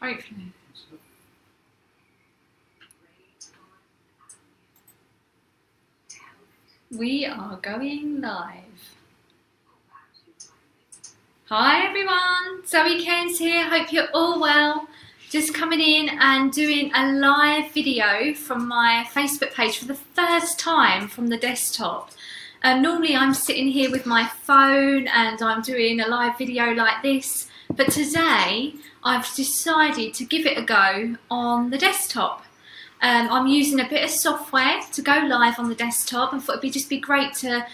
Hopefully. We are going live. Hi everyone, Zoe Cairns here, hope you're all well. Just coming in and doing a live video from my Facebook page for the first time from the desktop. Normally I'm sitting here with my phone and I'm doing a live video like this, but today I've decided to give it a go on the desktop. I'm using a bit of software to go live on the desktop and thought it'd just be great to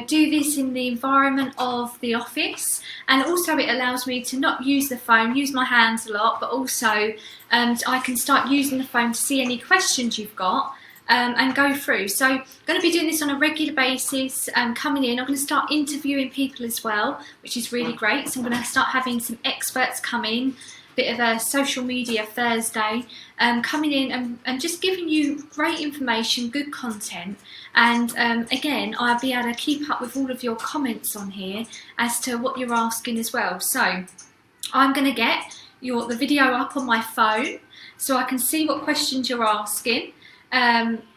do this in the environment of the office, and also it allows me to not use the phone, use my hands a lot, but also I can start using the phone to see any questions you've got and go through. So I'm going to be doing this on a regular basis, coming in. I'm going to start interviewing people as well, which is really great. So I'm going to start having some experts come in, bit of a social media Thursday, coming in and just giving you great information, good content, and again I'll be able to keep up with all of your comments on here as to what you're asking as well. So I'm going to get the video up on my phone so I can see what questions you're asking.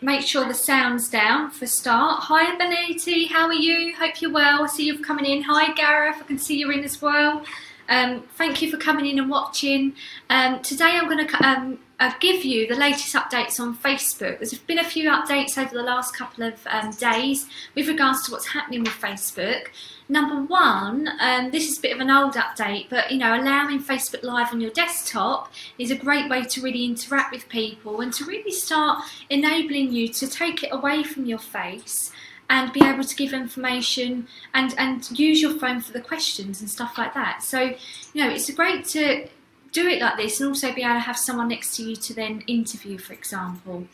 Make sure the sound's down for start. Hi Beniti, how are you? Hope you're well. I see you've coming in. Hi Gareth, I can see you're in as well. Thank you for coming in and watching. Today I'm going to give you the latest updates on Facebook. There's been a few updates over the last couple of days with regards to what's happening with Facebook. Number one, this is a bit of an old update, but allowing Facebook Live on your desktop is a great way to really interact with people and to really start enabling you to take it away from your face and be able to give information and use your phone for the questions and stuff like that. So, it's great to do it like this and also be able to have someone next to you to then interview, for example.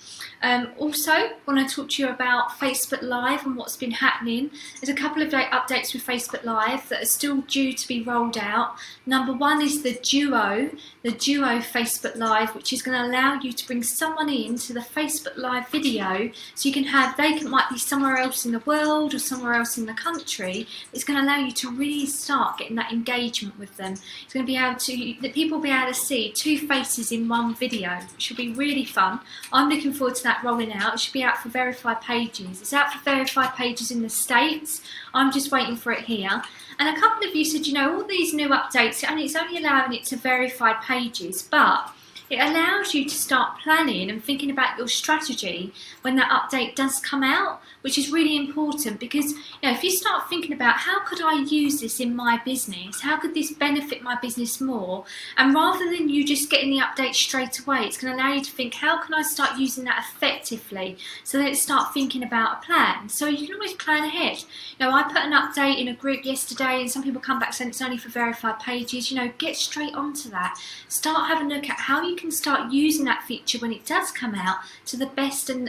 Also, I want to talk to you about Facebook Live and what's been happening. There's a couple of updates with Facebook Live that are still due to be rolled out. Number one is the Duo Facebook Live, which is going to allow you to bring someone into the Facebook Live video, so you can have, might be somewhere else in the world or somewhere else in the country. It's going to allow you to really start getting that engagement with them. It's going to be able to, that people will be able to see two faces in one video, which will be really fun. I'm looking forward to that rolling out. It should be out for verified pages. It's out for verified pages in the States. I'm just waiting for it here. And a couple of you said, all these new updates, and it's only allowing it to verified pages, but it allows you to start planning and thinking about your strategy when that update does come out, which is really important because if you start thinking about how could I use this in my business, how could this benefit my business more, and rather than you just getting the update straight away, it's going to allow you to think, how can I start using that effectively, so that you start thinking about a plan. So you can always plan ahead. I put an update in a group yesterday and some people come back saying it's only for verified pages. Get straight onto that. Start having a look at how you can start using that feature when it does come out to the best and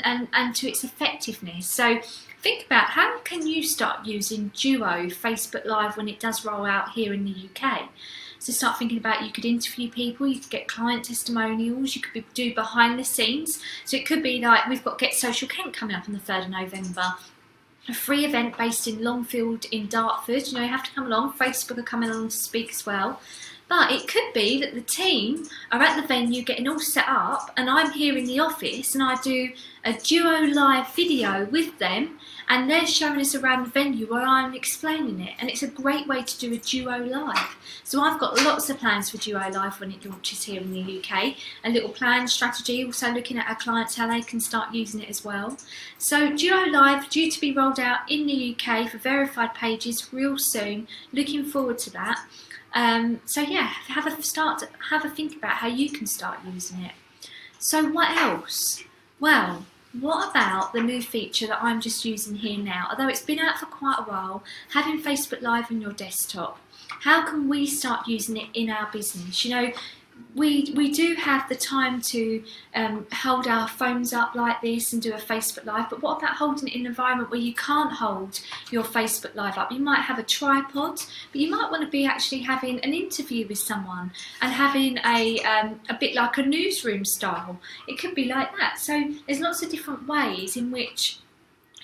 to its effectiveness. So think about how can you start using Duo Facebook Live when it does roll out here in the UK. So start thinking about, you could interview people, you could get client testimonials, you could do behind the scenes. So it could be like we've got Get Social Kent coming up on the 3rd of November. A free event based in Longfield in Dartford. You have to come along. Facebook are coming along to speak as well. But it could be that the team are at the venue getting all set up and I'm here in the office and I do a Duo Live video with them and they're showing us around the venue where I'm explaining it, and it's a great way to do a Duo Live. So I've got lots of plans for Duo Live when it launches here in the UK, a little plan, strategy, also looking at our clients, how they can start using it as well. So Duo Live due to be rolled out in the UK for verified pages real soon, looking forward to that. So yeah, have a think about how you can start using it. So what else? Well, what about the new feature that I'm just using here now? Although it's been out for quite a while, having Facebook Live on your desktop. How can we start using it in our business? We do have the time to hold our phones up like this and do a Facebook Live, but what about holding it in an environment where you can't hold your Facebook Live up? You might have a tripod, but you might want to be actually having an interview with someone and having a bit like a newsroom style. It could be like that. So there's lots of different ways in which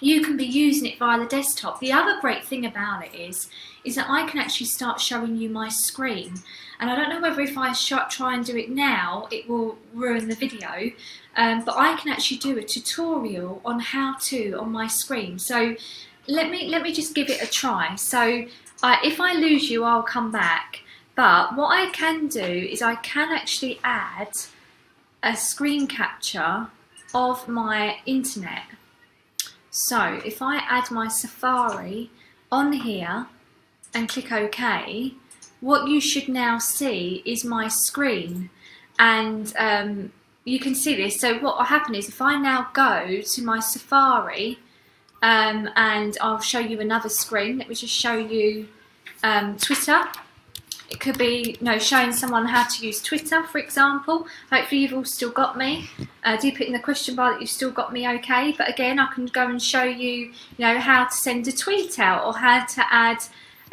you can be using it via the desktop. The other great thing about it is that I can actually start showing you my screen. And I don't know whether if I try and do it now, it will ruin the video, but I can actually do a tutorial on how to on my screen. So let me just give it a try. So if I lose you, I'll come back. But what I can do is I can actually add a screen capture of my internet. So if I add my Safari on here and click OK, what you should now see is my screen, and you can see this. So what will happen is if I now go to my Safari, and I'll show you another screen. Let me just show you Twitter. It could be, showing someone how to use Twitter, for example. Hopefully you've all still got me. Do put in the question bar that you've still got me okay. But again, I can go and show you, how to send a tweet out, or how to add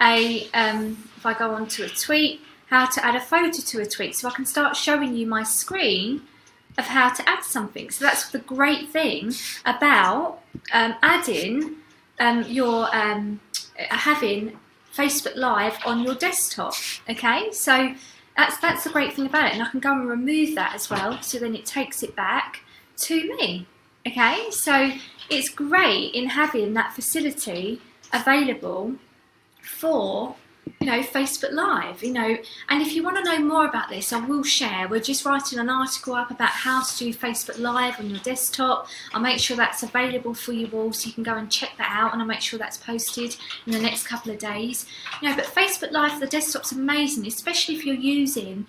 a, if I go on to a tweet, how to add a photo to a tweet. So I can start showing you my screen of how to add something. So that's the great thing about adding having Facebook Live on your desktop. Okay, so that's the great thing about it, and I can go and remove that as well, so then it takes it back to me. Okay, so it's great in having that facility available for Facebook Live, and if you want to know more about this, I will share. We're just writing an article up about how to do Facebook Live on your desktop. I'll make sure that's available for you all, so you can go and check that out, and I'll make sure that's posted in the next couple of days. But Facebook Live for the desktop's amazing, especially if you're using,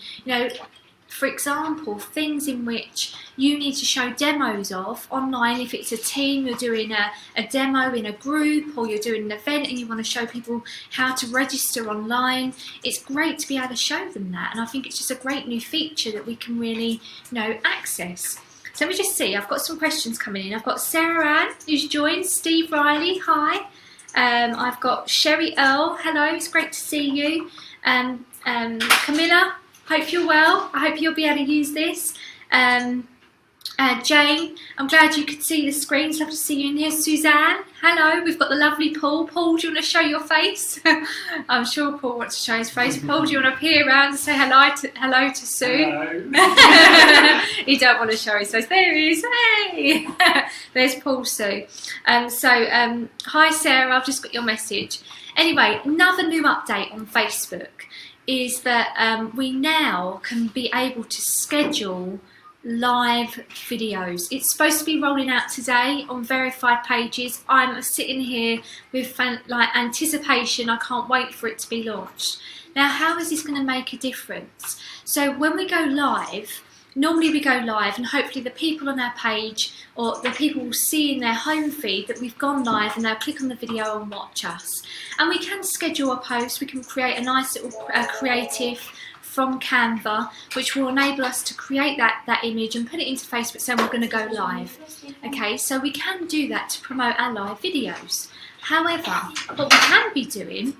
for example, things in which you need to show demos of online. If it's a team, you're doing a demo in a group, or you're doing an event and you want to show people how to register online, it's great to be able to show them that. And I think it's just a great new feature that we can really, access. So let me just see, I've got some questions coming in. I've got Sarah Ann, who's joined, Steve Riley, hi. I've got Sherry Earl, hello, it's great to see you. Camilla, hope you're well. I hope you'll be able to use this. Jane, I'm glad you could see the screen. It's lovely to see you in here. Suzanne, hello. We've got the lovely Paul. Paul, do you want to show your face? I'm sure Paul wants to show his face. Paul, do you want to peer around and say hello to Sue? Hello. He don't want to show his face. There he is. Hey. There's Paul, Sue. Hi Sarah, I've just got your message. Anyway, another new update on Facebook is that we now can be able to schedule live videos. It's supposed to be rolling out today on verified pages. I'm sitting here with anticipation. I can't wait for it to be launched. Now, how is this going to make a difference? So when we go live, normally we go live, and hopefully the people on our page, or the people will see in their home feed that we've gone live, and they'll click on the video and watch us. And we can schedule a post. We can create a nice little creative from Canva, which will enable us to create that image and put it into Facebook saying we're going to go live. Okay, so we can do that to promote our live videos. However, what we can be doing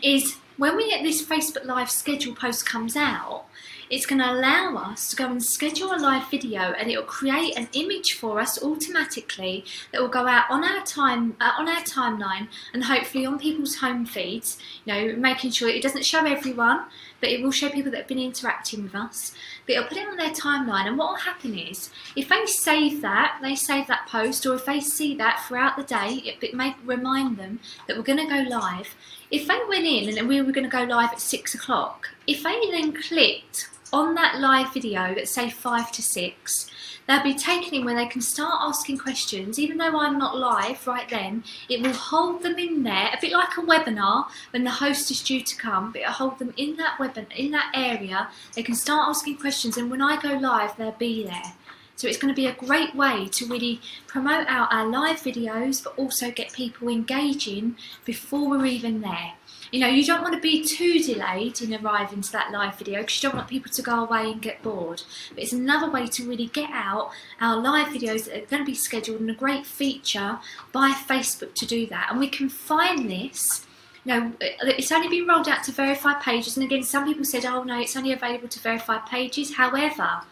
is when we get this Facebook Live schedule post comes out, it's going to allow us to go and schedule a live video, and it will create an image for us automatically that will go out on our timeline, and hopefully on people's home feeds. Making sure it doesn't show everyone, but it will show people that have been interacting with us. But it'll put it on their timeline, and what will happen is if they save that post, or if they see that throughout the day, it may remind them that we're going to go live. If they went in and we were going to go live at 6 o'clock, if they then clicked on that live video at say 5 to 6, they'll be taken in where they can start asking questions. Even though I'm not live right then, it will hold them in there, a bit like a webinar when the host is due to come, but it'll hold them in that area. They can start asking questions, and when I go live, they'll be there. So it's going to be a great way to really promote out our live videos, but also get people engaging before we're even there. You don't want to be too delayed in arriving to that live video, because you don't want people to go away and get bored. But it's another way to really get out our live videos that are going to be scheduled, and a great feature by Facebook to do that. And we can find this. It's only been rolled out to verified pages, and again, some people said, oh no, it's only available to verified pages. However,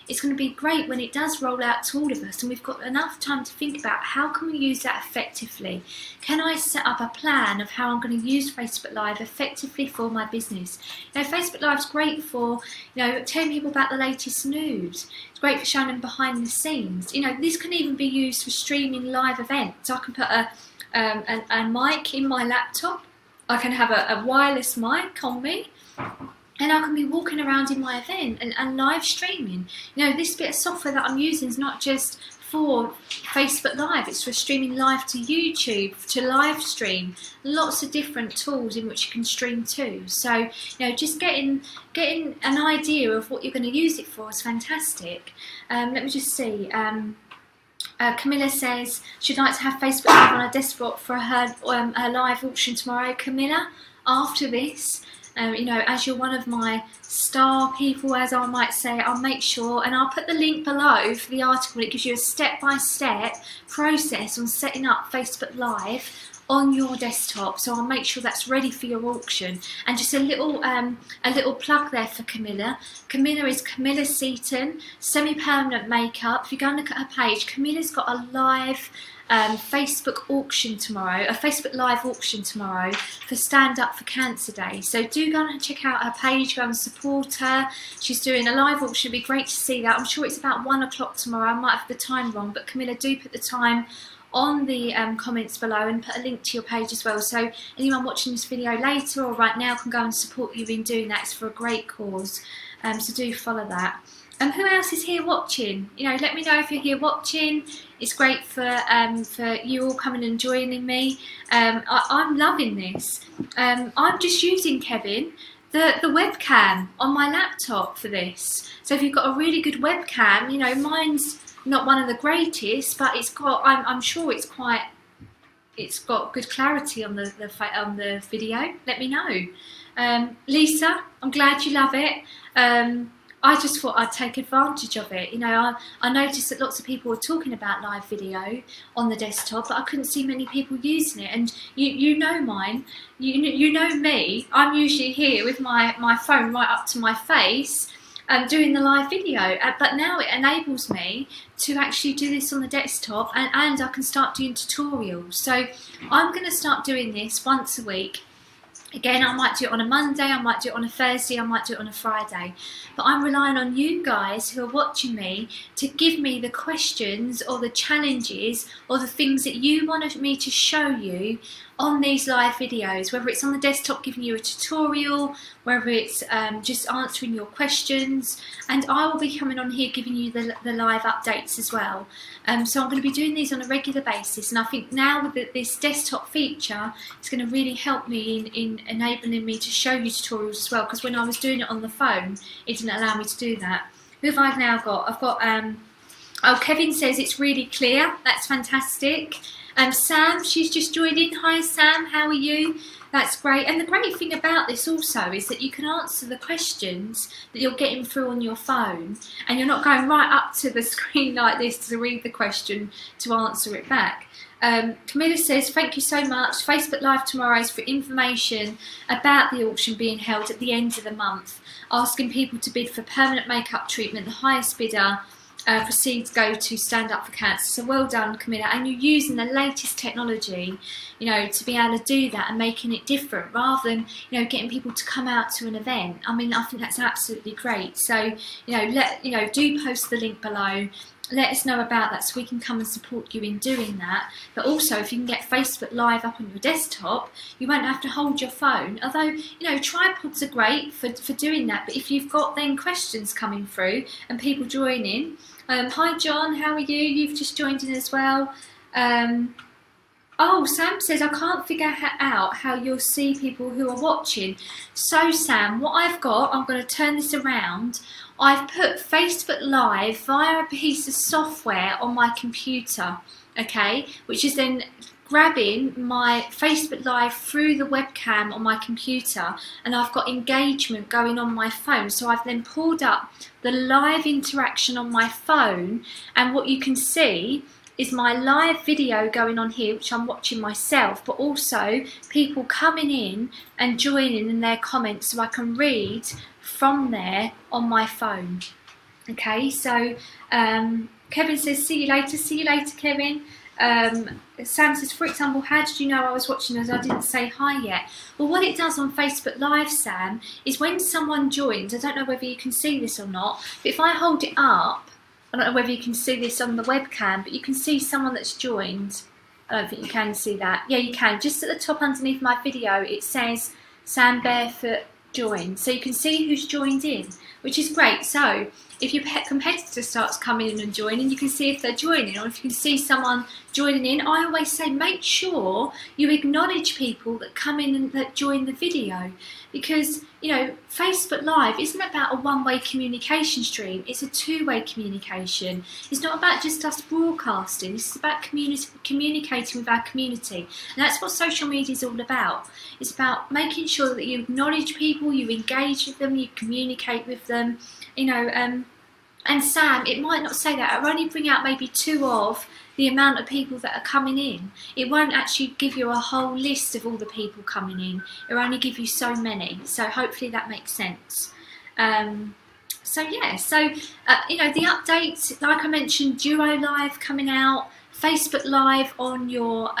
it's going to be great when it does roll out to all of us and we've got enough time to think about how can we use that effectively. Can I set up a plan of how I'm going to use Facebook Live effectively for my business? You know, Facebook Live's great for, you know, telling people about the latest news. It's great for showing them behind the scenes. You know, this can even be used for streaming live events. I can put a mic in my laptop. I can have a wireless mic on me, and I can be walking around in my event and live streaming. You know, this bit of software that I'm using is not just for Facebook Live, it's for streaming live to YouTube, to live stream. Lots of different tools in which you can stream to. So, you know, just getting an idea of what you're going to use it for is fantastic. Let me just see. Camilla says she'd like to have Facebook Live on her desktop for her live auction tomorrow. Camilla, after this, you know, as you're one of my star people, as I might say, I'll make sure, and I'll put the link below for the article. It gives you a step-by-step process on setting up Facebook Live on your desktop, so I'll make sure that's ready for your auction. And just a little plug there for Camilla. Camilla is Camilla Seaton, semi-permanent makeup. If you go and look at her page, Camilla's got a live Facebook auction tomorrow, a Facebook Live auction tomorrow for Stand Up for Cancer Day. So do go and check out her page, go and support her. She's doing a live auction. It'd be great to see that. I'm sure it's about 1 o'clock tomorrow. I might have the time wrong, but Camilla, do put the time on the comments below and put a link to your page as well, so anyone watching this video later or right now can go and support you in doing that. It's for a great cause, so do follow that. Who else is here watching? You know, let me know if you're here watching. It's great for you all coming and joining me. I'm loving this. I'm just using, Kevin, the webcam on my laptop for this. So if you've got a really good webcam, you know, mine's not one of the greatest, but it's got. I'm sure it's got good clarity on the video. Let me know, Lisa. I'm glad you love it. I just thought I'd take advantage of it. You know, I noticed that lots of people were talking about live video on the desktop, but I couldn't see many people using it. And you know mine. You know me. I'm usually here with my phone right up to my face, doing the live video, but now it enables me to actually do this on the desktop, and I can start doing tutorials. So I'm going to start doing this once a week. Again, I might do it on a Monday, I might do it on a Thursday, I might do it on a Friday. But I'm relying on you guys who are watching me to give me the questions or the challenges or the things that you want me to show you on these live videos, whether it's on the desktop giving you a tutorial, whether it's just answering your questions, and I will be coming on here giving you the live updates as well. So I'm going to be doing these on a regular basis, and I think now with this desktop feature, it's going to really help me in enabling me to show you tutorials as well, because when I was doing it on the phone, it didn't allow me to do that. Who have I now got? I've got, oh, Kevin says it's really clear. That's fantastic. Sam, she's just joined in. Hi Sam, how are you? That's great. And the great thing about this also is that you can answer the questions that you're getting through on your phone, and you're not going right up to the screen like this to read the question to answer it back. Camilla says, thank you so much. Facebook Live tomorrow is for information about the auction being held at the end of the month, asking people to bid for permanent makeup treatment. The highest bidder proceeds go to Stand Up for Cancer. So well done, Camilla. And you're using the latest technology, you know, to be able to do that and making it different rather than, you know, getting people to come out to an event. I mean, I think that's absolutely great. So, you know, do post the link below. Let us know about that so we can come and support you in doing that. But also, if you can get Facebook Live up on your desktop, you won't have to hold your phone. Although, you know, tripods are great for doing that. But if you've got then questions coming through and people joining, hi John, how are you? You've just joined in as well. Oh, Sam says, I can't figure out how you'll see people who are watching. So Sam, what I've got, I'm going to turn this around. I've put Facebook Live via a piece of software on my computer, okay, which is then grabbing my Facebook Live through the webcam on my computer, and I've got engagement going on my phone. So I've then pulled up the live interaction on my phone, and what you can see is my live video going on here, which I'm watching myself, but also people coming in and joining in their comments so I can read from there on my phone. Okay, so Kevin says, see you later, Kevin. Sam says, for example, how did you know I was watching as I didn't say hi yet? Well, what it does on Facebook Live, Sam, is when someone joins, I don't know whether you can see this or not, but if I hold it up, I don't know whether you can see this on the webcam, but you can see someone that's joined. I don't think you can see that. Yeah, you can. Just at the top underneath my video, it says Sam Barefoot joined. So you can see who's joined in, which is great. So if your competitor starts coming in and joining, you can see if they're joining, or if you can see someone joining in. I always say make sure you acknowledge people that come in and that join the video, because you know Facebook Live isn't about a one-way communication stream, it's a two-way communication. It's not about just us broadcasting, this is about communicating with our community, and that's what social media is all about. It's about making sure that you acknowledge people, you engage with them, you communicate with them, you know. And Sam, it might not say that, it'll only bring out maybe 2 of the amount of people that are coming in. It won't actually give you a whole list of all the people coming in. It'll only give you so many. So hopefully that makes sense. So yeah, so you know, the updates, like I mentioned, Duo Live coming out, Facebook Live on your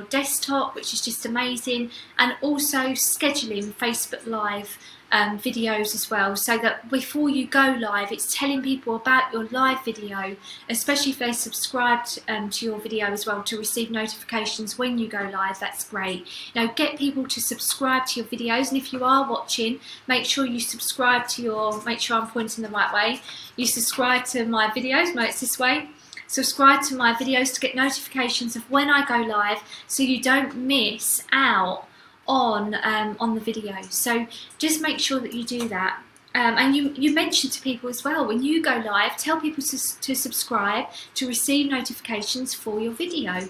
desktop, which is just amazing, and also scheduling Facebook Live videos as well, so that before you go live, it's telling people about your live video, especially if they subscribed to your video as well, to receive notifications when you go live. That's great. You know, get people to subscribe to your videos, and if you are watching, make sure you subscribe to your, make sure I'm pointing the right way, you subscribe to my videos. No, it's this way. Subscribe to my videos to get notifications of when I go live, so you don't miss out on the videos. So just make sure that you do that. And you mention to people as well, when you go live, tell people to subscribe to receive notifications for your video.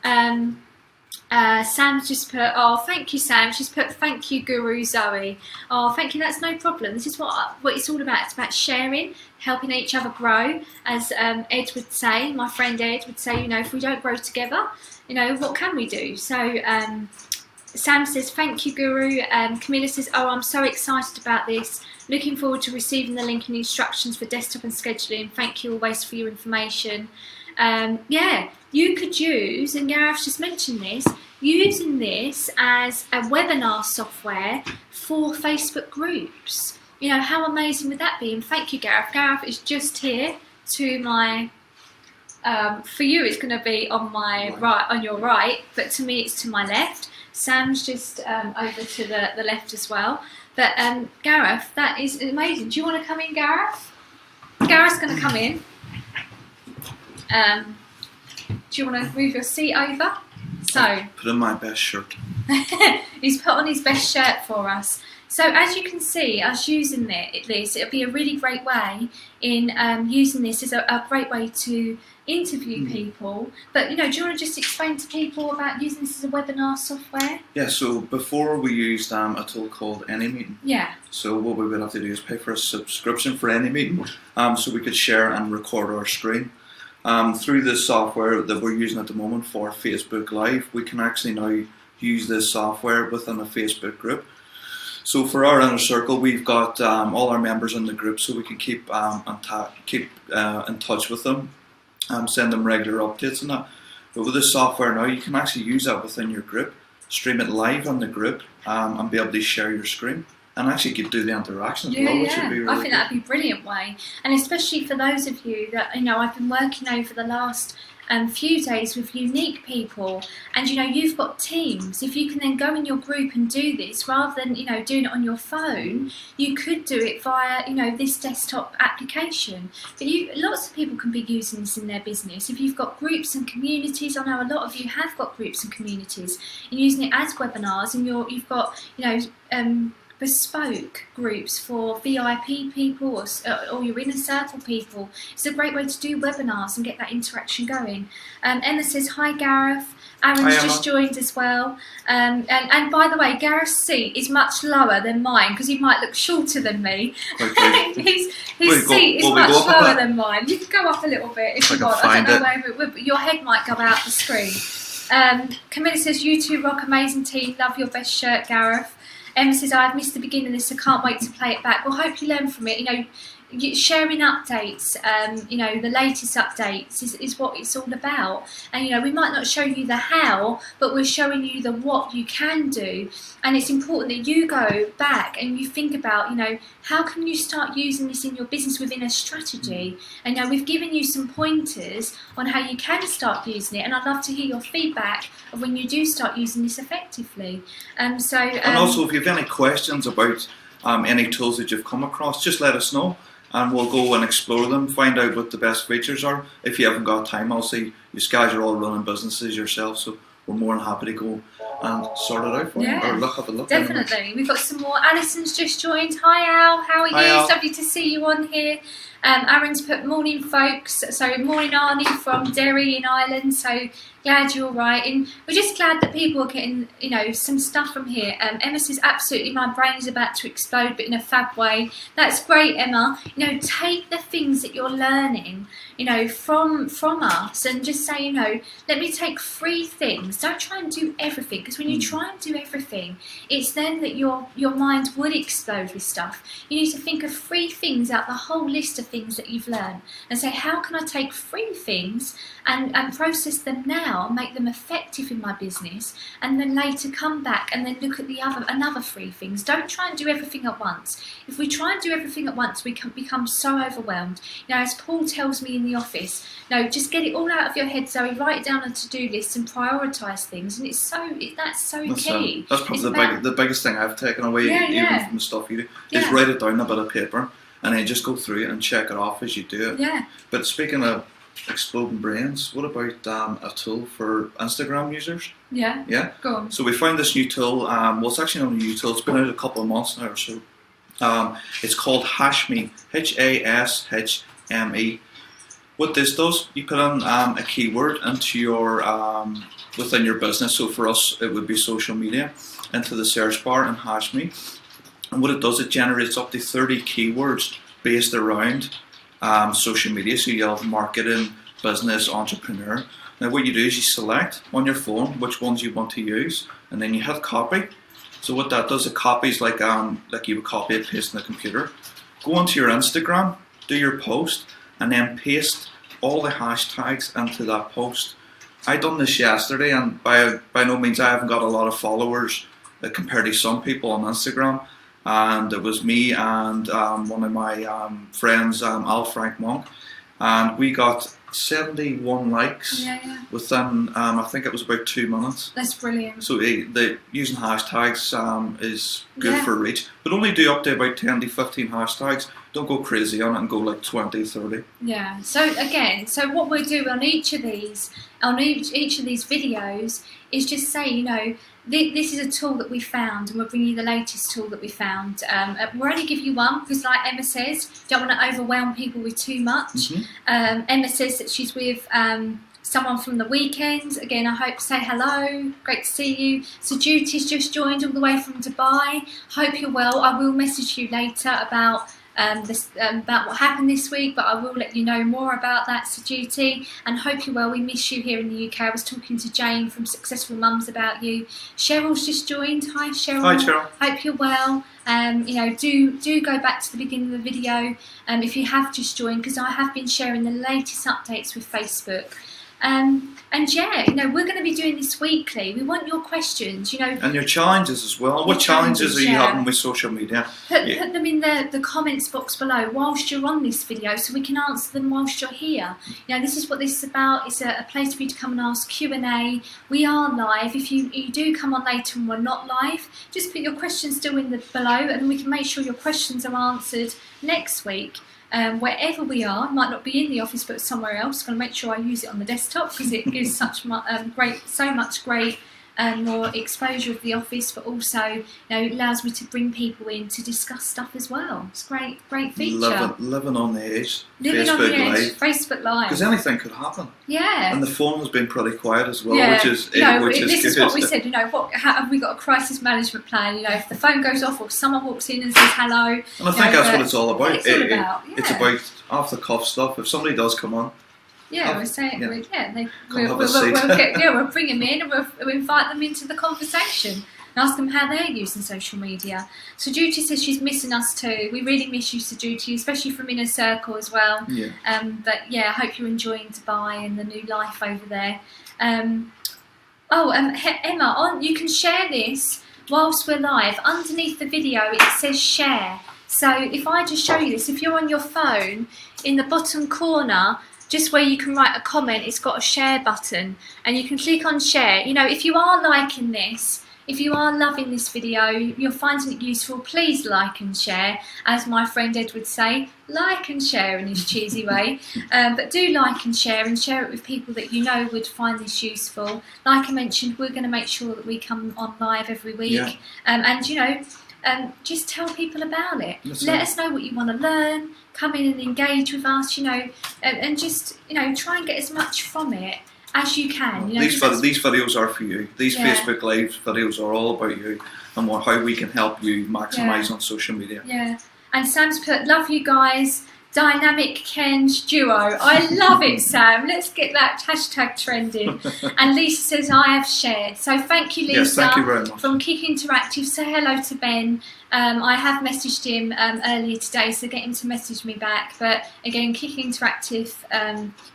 Sam's just put, oh, thank you, Sam. She's put, thank you, Guru Zoe. Oh, thank you, that's no problem. This is what it's all about. It's about sharing, helping each other grow. As Ed would say, my friend Ed would say, you know, if we don't grow together, you know, what can we do? So Sam says, thank you, Guru. Camilla says, oh, I'm so excited about this. Looking forward to receiving the link and instructions for desktop and scheduling. Thank you always for your information. Yeah, you could use, and Gareth's just mentioned this, using this as a webinar software for Facebook groups. You know, how amazing would that be? And thank you, Gareth. Gareth is just here to my, for you it's going to be on my right, on your right, but to me it's to my left. Sam's just over to the left as well. But Gareth, that is amazing. Do you want to come in, Gareth? Gareth's going to come in. Do you want to move your seat over? So put on my best shirt. He's put on his best shirt for us. So as you can see, us using this, it'll be a really great way in using this as a great way to interview people. But, you know, do you want to just explain to people about using this as a webinar software? Yeah, so before we used a tool called AnyMeeting. Yeah. So what we would have to do is pay for a subscription for AnyMeeting, so we could share and record our screen. Through this software that we're using at the moment for Facebook Live, we can actually now use this software within a Facebook group. So for our inner circle, we've got all our members in the group, so we can keep in touch with them, send them regular updates and that. But with this software now, you can actually use that within your group, stream it live on the group, and be able to share your screen. And actually could do the interaction as well, which would be really I think that'd be a brilliant way. And especially for those of you that, you know, I've been working over the last few days with unique people, and, you know, you've got teams. If you can then go in your group and do this, rather than, you know, doing it on your phone, you could do it via, you know, this desktop application. But lots of people can be using this in their business. If you've got groups and communities, I know a lot of you have got groups and communities, and using it as webinars, and you've got, you know, bespoke groups for VIP people or your inner circle people. It's a great way to do webinars and get that interaction going. Emma says, hi Gareth. Aaron's just joined as well. And by the way, Gareth's seat is much lower than mine because he might look shorter than me. his seat is much lower than mine. You can go up a little bit if you want. I don't know where it would, but your head might go out the screen. Camilla says, you two rock, amazing team. Love your best shirt, Gareth. Emma says, I've missed the beginning of this, so can't wait to play it back. Well, hope you learn from it. You know, sharing updates, the latest updates is what it's all about. And we might not show you the how, but we're showing you the what you can do. And it's important that you go back and you think about, how can you start using this in your business within a strategy? And we've given you some pointers on how you can start using it, and I'd love to hear your feedback of when you do start using this effectively. And also, if you have any questions about any tools that you've come across, just let us know, and we'll go and explore them, find out what the best features are. If you haven't got time, I'll see you guys are all running businesses yourself, so we're more than happy to go and sort it out for you, or have a look. Definitely. Anyway. We've got some more. Alison's just joined. Hi Al, how are you? Hi, Al. It's lovely to see you on here. Aaron's put morning folks, so morning Arnie from Derry in Ireland, so glad you're all right. And we're just glad that people are getting some stuff from here. Emma says absolutely my brain is about to explode, but in a fab way. That's great, Emma. Take the things that you're learning from us and just say, let me take 3 things. Don't try and do everything, because when you try and do everything, it's then that your mind would explode with stuff. You need to think of 3 things out the whole list of things that you've learned and say, how can I take 3 things and process them now and make them effective in my business, and then later come back and then look at another 3 things. Don't try and do everything at once. If we try and do everything at once, we can become so overwhelmed. As Paul tells me in the office, just get it all out of your head, Zoe, write it down on a to-do list and prioritise things, and that's so key. That's probably the biggest thing I've taken away even from the stuff you do, is write it down on a bit of paper and then just go through it and check it off as you do it. Yeah. But speaking of exploding brains, what about a tool for Instagram users? Yeah. Go on. So we found this new tool. It's actually not a new tool. It's been out a couple of months now or so. It's called Hashme, Hashme. What this does, you put in a keyword into your within your business. So for us, it would be social media, into the search bar in Hashme. And what it does, it generates up to 30 keywords based around social media. So you have marketing, business, entrepreneur. Now what you do is you select on your phone which ones you want to use, and then you hit copy. So what that does, it copies like you would copy and paste in the computer. Go onto your Instagram, do your post, and then paste all the hashtags into that post. I done this yesterday, and by no means I haven't got a lot of followers compared to some people on Instagram. And it was me and one of my friends, Al Frank Monk, and we got 71 likes within, I think it was about 2 minutes. That's brilliant. So using hashtags is good for reach, but only do up to about 10 to 15 hashtags. Don't go crazy on it and go like 20, 30. Yeah. So what we'll do on each of these videos is just say, this is a tool that we found, and we'll bring you the latest tool that we found. We'll only give you one because, like Emma says, don't want to overwhelm people with too much. Emma says that she's with someone from the weekend. Again, I hope, say hello. Great to see you. So Judy's just joined all the way from Dubai. Hope you're well. I will message you later about about what happened this week, but I will let you know more about that, so Duty, and hope you're well. We miss you here in the UK. I was talking to Jane from Successful Mums about you. Cheryl's just joined. Hi Cheryl. Hi Cheryl. Hope you're well. Do go back to the beginning of the video if you have just joined, because I have been sharing the latest updates with Facebook. We're going to be doing this weekly. We want your questions, and your challenges as well. What challenges are you having with social media? Put them in the comments box below whilst you're on this video, so we can answer them whilst you're here. This is what this is about. It's a place for you to come and ask Q&A. We are live. If you do come on later and we're not live, just put your questions still in below, and we can make sure your questions are answered next week. Wherever we are, might not be in the office but somewhere else. Going to make sure I use it on the desktop because it gives so much great more exposure of the office, but also it allows me to bring people in to discuss stuff as well. It's a great feature. Living on the edge. Facebook Live. Because anything could happen. Yeah. And the phone has been pretty quiet as well, yeah. which is this is what we said. Have we got a crisis management plan? If the phone goes off or someone walks in and says hello. And I think that's what it's all about. It's about off the cuff stuff. If somebody does come on. Yeah, we're saying, we'll bring them in and we'll invite them into the conversation. and ask them how they're using social media. So Judy says she's missing us too. We really miss you, Sir Judy, especially from Inner Circle as well. Yeah. But yeah, I hope you're enjoying Dubai and the new life over there. Emma, you can share this whilst we're live. Underneath the video it says share. So if I just show you this, if you're on your phone, in the bottom corner, just where you can write a comment, it's got a share button, and you can click on share. You know, if you are liking this, if you are loving this video, you're finding it useful, please like and share. As my friend Ed would say, like and share in his cheesy way. But do like and share it with people that you know would find this useful. Like I mentioned, we're going to make sure that we come on live every week. Yeah. And, you know, just tell people about it. Let us know what you want to learn. Come in and engage with us, you know, and just, you know, try and get as much from it as you can. You know, these videos are for you. These Facebook Live videos are all about you and how we can help you maximise on social media. Yeah. And Sam's put, love you guys. Dynamic Ken's duo. I love it, Sam. Let's get that hashtag trending. And Lisa says, I have shared. So thank you, Lisa. Yes, thank you very much. From Kick Interactive. Say hello to Ben. I have messaged him earlier today, so get him to message me back. But again, Kick Interactive,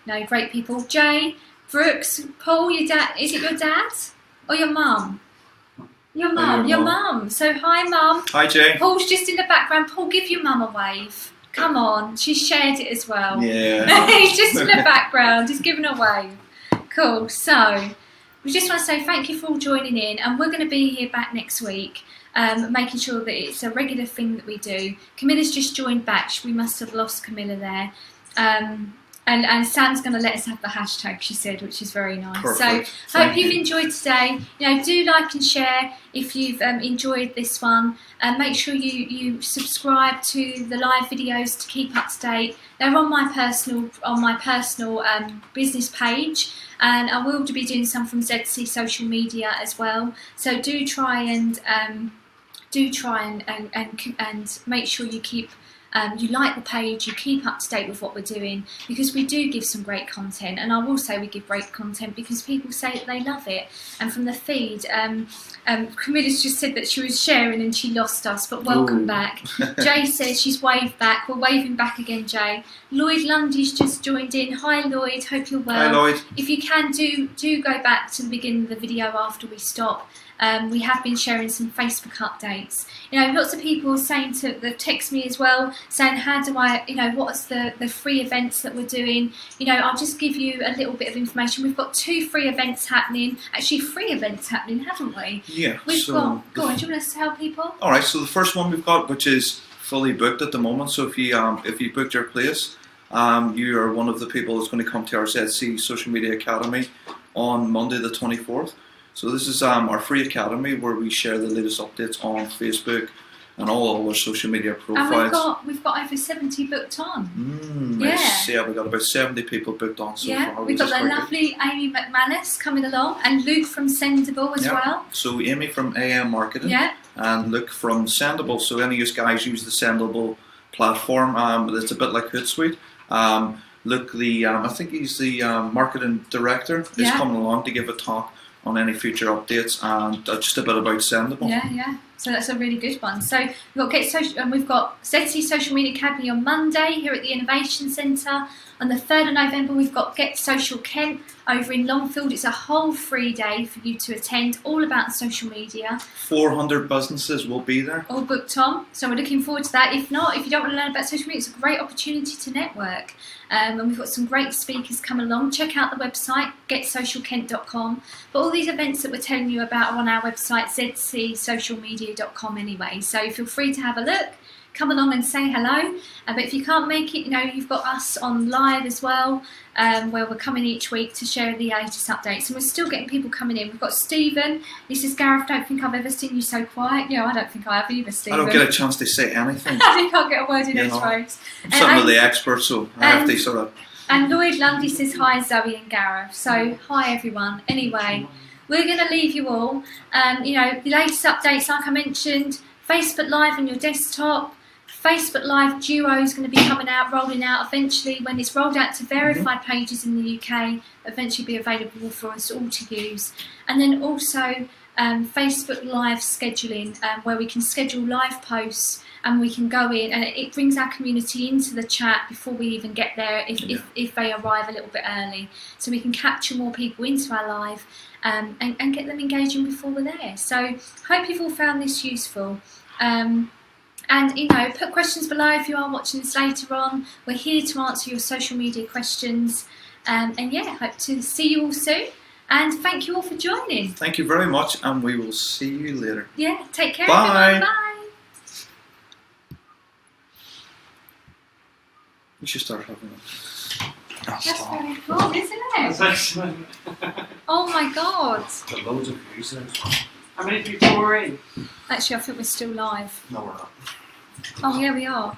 no, great people. Jay, Brooks, Paul, your dad. Is it your dad or your mum? Your mum. Your mum. So hi, mum. Hi, Jay. Paul's just in the background. Paul, give your mum a wave. Come on, she shared it as well. Yeah. He's just in the background, he's giving a wave. Cool, so we just want to say thank you for all joining in, and we're going to be here back next week, making sure that it's a regular thing that we do. Camilla's just joined back, we must have lost Camilla there. And Sam's going to let us have the hashtag, she said, which is very nice. Perfect. So hope you've enjoyed today. You know, do like and share if you've enjoyed this one. Make sure you subscribe to the live videos to keep up to date. They're on my personal business page, and I will be doing some from ZC social media as well. So do try and make sure you keep. You like the page, you keep up to date with what we're doing, because we do give some great content, and I will say we give great content because people say that they love it. And from the feed, Camilla's just said that she was sharing and she lost us, but welcome back. Jay says she's waved back. We're waving back again, Jay. Lloyd Lundy's just joined in. Hi Lloyd, hope you're well. Hi Lloyd. If you can, do go back to the beginning of the video after we stop. We have been sharing some Facebook updates. You know, lots of people are saying they've texted me as well, saying how do I, you know, what's the free events that we're doing. You know, I'll just give you a little bit of information. We've got 2 free events happening. Actually, 3 events happening, haven't we? Yeah. We've got, go on, do you want to tell people? All right, so the first one we've got, which is fully booked at the moment. So if you booked your place, you are one of the people that's going to come to our ZC Social Media Academy on Monday the 24th. So this is our free academy where we share the latest updates on Facebook and all our social media profiles. And we've got over 70 booked on. Nice. Yeah, we've got about 70 people booked on so far. We've got the lovely Amy McManus coming along, and Luke from Sendable as well. So Amy from AM Marketing and Luke from Sendable. So any of you guys use the Sendable platform. It's a bit like Hootsuite. Luke, I think he's the marketing director, is coming along to give a talk on any future updates and just a bit about Sendable. Yeah. So that's a really good one. So we've got ZC Social Media Academy on Monday here at the Innovation Centre. On the 3rd of November, we've got Get Social Kent over in Longfield. It's a whole free day for you to attend, all about social media. 400 businesses will be there. All booked on, so we're looking forward to that. If not, if you don't want to learn about social media, it's a great opportunity to network. And we've got some great speakers coming along. Check out the website, getsocialkent.com. But all these events that we're telling you about are on our website, zcsocialmedia.com anyway. So feel free to have a look. Come along and say hello. But if you can't make it, you know, you've got us on live as well, where we're coming each week to share the latest updates. And we're still getting people coming in. We've got Stephen. He says, Gareth, don't think I've ever seen you so quiet. Yeah, I don't think I have either, Stephen. I don't get a chance to say anything. I can't get a word in edgeways. I'm some of the experts, so I have to sort of... And Lloyd Lundy says, hi, Zoe and Gareth. So, hi, everyone. Anyway, we're going to leave you all. You know, the latest updates, like I mentioned, Facebook Live on your desktop. Facebook Live Duo is going to be coming out, rolling out eventually when it's rolled out to verified pages in the UK, eventually be available for us all to use. And then also Facebook live scheduling, where we can schedule live posts and we can go in, and it brings our community into the chat before we even get there if they arrive a little bit early, so we can capture more people into our live and get them engaging before we're there. So hope you've all found this useful. And put questions below if you are watching this later on. We're here to answer your social media questions. Hope to see you all soon. And thank you all for joining. Thank you very much, and we will see you later. Yeah, take care, Bye. everyone. Bye. We should start having it. That's very cool, isn't it? That's excellent. Oh my God. Got loads of views now. How many people are in? Actually, I think we're still live. No, we're not. Oh, yeah, we are.